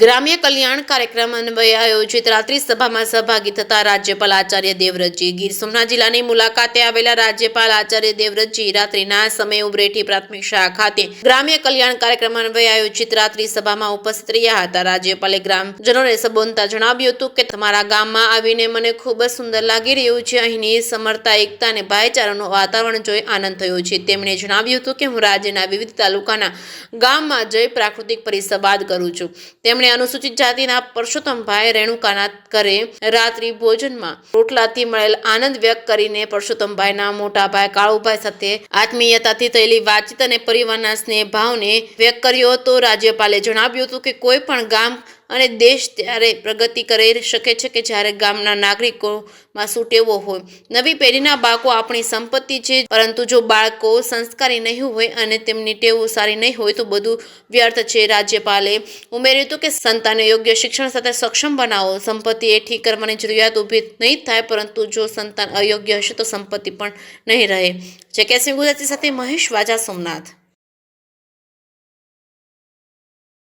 ગ્રામ્ય કલ્યાણ કાર્યક્રમ અન્વયે આયોજિત રાત્રિ સભામાં સહભાગી થતા રાજ્યપાલ આચાર્ય દેવવ્રતજી ગીર સોમનાથ જિલ્લાની મુલાકાતે આવેલા રાજ્યપાલ આચાર્ય દેવવ્રતજી રાત્રિના સમયે ઉમરેઠી પ્રાથમિક શાળા ખાતે ગ્રામ્ય કલ્યાણ કાર્યક્રમ અન્વયે આયોજિત રાત્રિ સભામાં ઉપસ્થિત રહ્યા હતા। રાજ્યપાલે ગ્રામજનોને સંબોધતા જણાવ્યું હતું કે તમારા ગામમાં આવીને મને ખૂબ જ સુંદર લાગી રહ્યું છે। અહીંની સમરતા, એકતા અને ભાઈચારાનું વાતાવરણ જોઈ આનંદ થયો છે। તેમણે જણાવ્યું હતું કે હું રાજ્યના વિવિધ તાલુકાના ગામમાં જઈ પ્રાકૃતિક પરિસંવાદ કરું છું। તેમણે અનુસૂચિત જાતિના પરસોત્તમભાઈ રેણુકાના ઘરે રાત્રિ ભોજનમાં રોટલાથી મળેલ આનંદ વ્યક્ત કરીને પરસોત્તમભાઈના મોટા ભાઈ કાળુભાઈ સાથે આત્મીયતાથી થયેલી વાતચીત અને પરિવારના સ્નેહ ભાવને વ્યક્ત કર્યો હતો। રાજ્યપાલે જણાવ્યું હતું કે કોઈ પણ ગામ અને દેશ ત્યારે પ્રગતિ કરી શકે છે કે જ્યારે ગામના નાગરિકોમાં સુટેવો હોય। નવી પેઢીના બાળકો આપણી સંપત્તિ છે, પરંતુ જો બાળકો સંસ્કારી નહીં હોય અને તેમની ટેવો સારી નહીં હોય તો બધું વ્યર્થ છે। રાજ્યપાલે ઉમેર્યું હતું કે સંતાનને યોગ્ય શિક્ષણ સાથે સક્ષમ બનાવો। સંપત્તિ એકઠી કરવાની જરૂરિયાત ઊભી નહીં થાય, પરંતુ જો સંતાન અયોગ્ય હશે તો સંપત્તિ પણ નહીં રહે। જે કે સિંહ ગુજરાતી સાથે મહેશ વાજા, સોમનાથ।